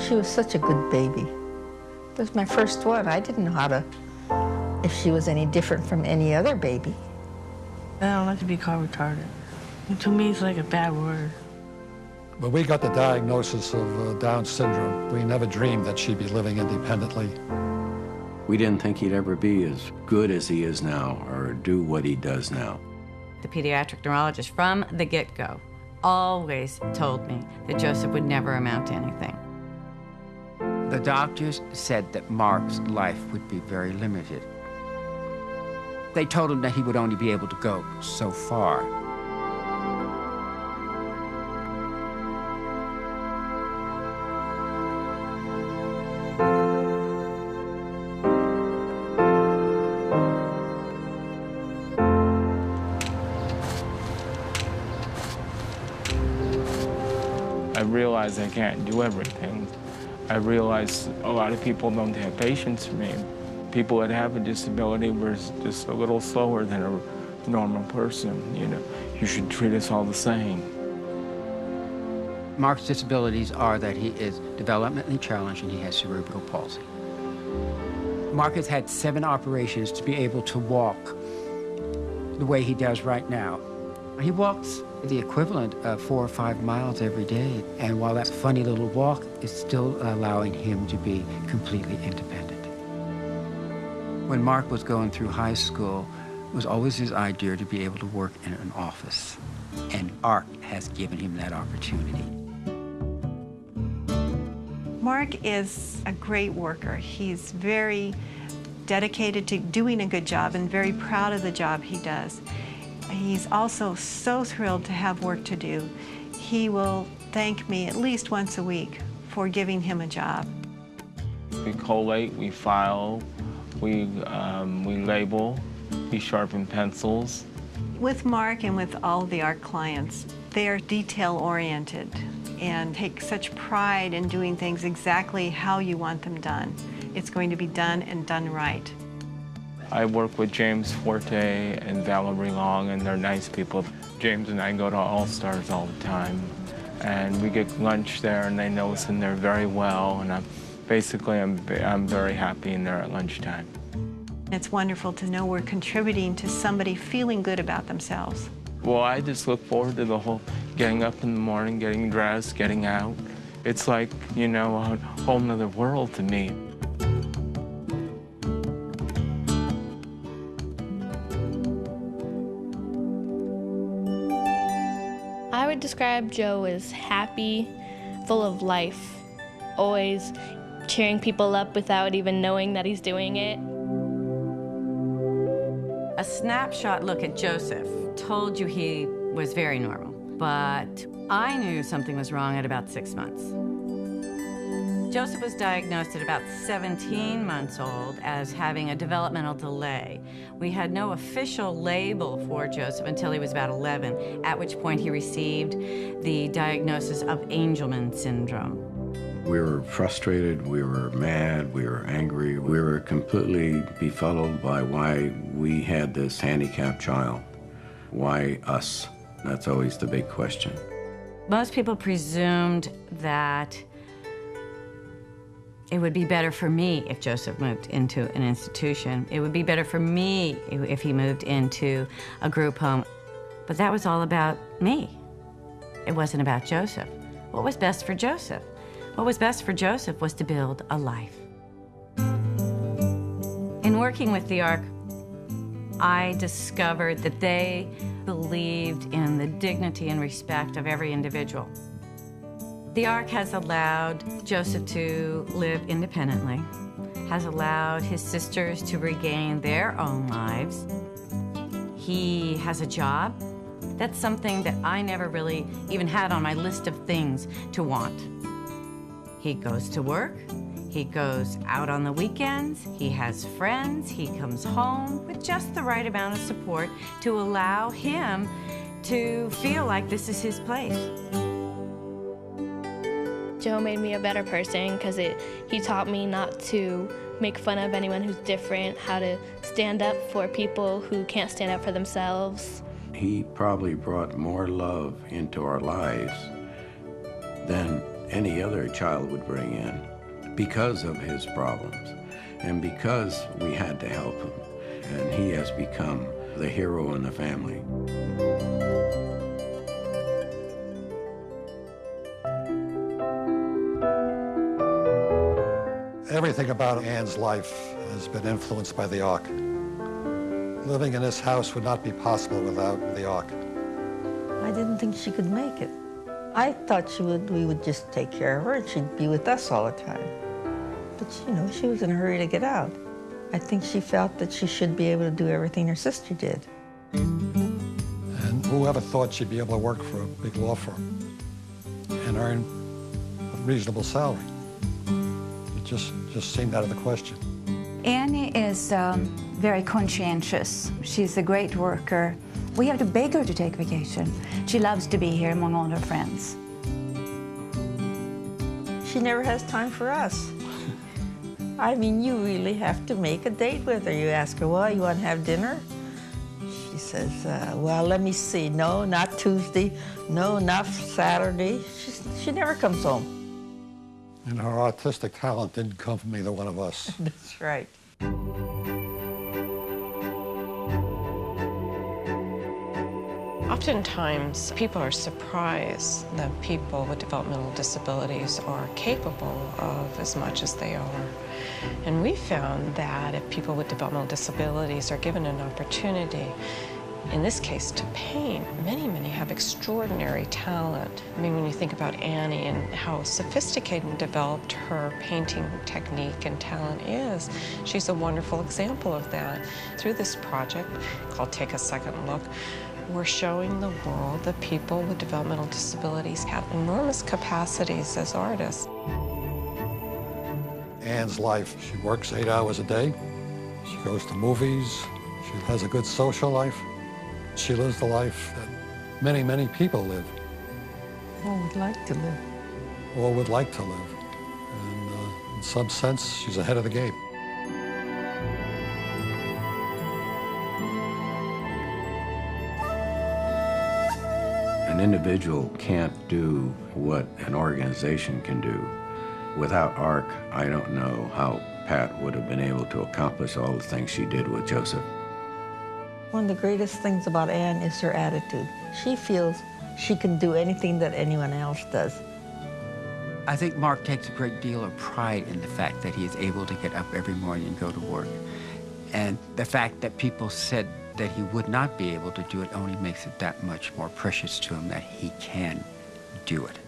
She was such a good baby. It was my first one. I didn't know if she was any different from any other baby. I don't like to be called retarded. To me, it's like a bad word. When we got the diagnosis of Down syndrome, we never dreamed that she'd be living independently. We didn't think he'd ever be as good as he is now or do what he does now. The pediatric neurologist from the get-go always told me that Joseph would never amount to anything. The doctors said that Mark's life would be very limited. They told him that he would only be able to go so far. I realize I can't do everything. I realize a lot of people don't have patience for me. People that have a disability were just a little slower than a normal person, you know. You should treat us all the same. Mark's disabilities are that he is developmentally challenged and he has cerebral palsy. Mark has had 7 operations to be able to walk the way he does right now. He walks the equivalent of 4 or 5 miles every day, and while that funny little walk is still allowing him to be completely independent. When Mark was going through high school, it was always his idea to be able to work in an office, and art has given him that opportunity. Mark is a great worker. He's very dedicated to doing a good job and very proud of the job he does. He's also so thrilled to have work to do. He will thank me at least once a week for giving him a job. We collate, we file, we label, we sharpen pencils. With Mark and with all the art clients, they are detail-oriented and take such pride in doing things exactly how you want them done. It's going to be done and done right. I work with James Forte and Valerie Long, and they're nice people. James and I go to All Stars all the time, and we get lunch there, and they know us in there very well, and I'm very happy in there at lunchtime. It's wonderful to know we're contributing to somebody feeling good about themselves. Well, I just look forward to the whole getting up in the morning, getting dressed, getting out. It's like, you know, a whole nother world to me. I would describe Joe as happy, full of life, always cheering people up without even knowing that he's doing it. A snapshot look at Joseph told you he was very normal, but I knew something was wrong at about 6 months. Joseph was diagnosed at about 17 months old as having a developmental delay. We had no official label for Joseph until he was about 11, at which point he received the diagnosis of Angelman syndrome. We were frustrated, we were mad, we were angry, we were completely befuddled by why we had this handicapped child. Why us? That's always the big question. Most people presumed that it would be better for me if Joseph moved into an institution. It would be better for me if he moved into a group home. But that was all about me. It wasn't about Joseph. What was best for Joseph? What was best for Joseph was to build a life. In working with the ARC, I discovered that they believed in the dignity and respect of every individual. The ARC has allowed Joseph to live independently, has allowed his sisters to regain their own lives. He has a job. That's something that I never really even had on my list of things to want. He goes to work, he goes out on the weekends, he has friends, he comes home with just the right amount of support to allow him to feel like this is his place. Joe made me a better person because he taught me not to make fun of anyone who's different, how to stand up for people who can't stand up for themselves. He probably brought more love into our lives than any other child would bring in because of his problems and because we had to help him. And he has become the hero in the family. Everything about Ann's life has been influenced by the Ark. Living in this house would not be possible without the Ark. I didn't think she could make it. I thought we would just take care of her and she'd be with us all the time. But, you know, she was in a hurry to get out. I think she felt that she should be able to do everything her sister did. And whoever thought she'd be able to work for a big law firm and earn a reasonable salary? It just seemed out of the question. Annie is very conscientious. She's a great worker. We have to beg her to take vacation. She loves to be here among all her friends. She never has time for us. I mean, you really have to make a date with her. You ask her, well, you want to have dinner? She says, well, let me see. No, not Tuesday. No, not Saturday. She never comes home. And her artistic talent didn't come from either one of us. That's right. Oftentimes, people are surprised that people with developmental disabilities are capable of as much as they are. And we found that if people with developmental disabilities are given an opportunity, in this case, to paint, many have extraordinary talent. I mean, when you think about Annie and how sophisticated and developed her painting technique and talent is, she's a wonderful example of that. Through this project called Take a Second Look, we're showing the world that people with developmental disabilities have enormous capacities as artists. Ann's life, she works 8 hours a day. She goes to movies. She has a good social life. She lives the life that many people live. Or would like to live. Or would like to live. And in some sense, she's ahead of the game. An individual can't do what an organization can do. Without ARC, I don't know how Pat would have been able to accomplish all the things she did with Joseph. One of the greatest things about Ann is her attitude. She feels she can do anything that anyone else does. I think Mark takes a great deal of pride in the fact that he is able to get up every morning and go to work. And the fact that people said that he would not be able to do it only makes it that much more precious to him that he can do it.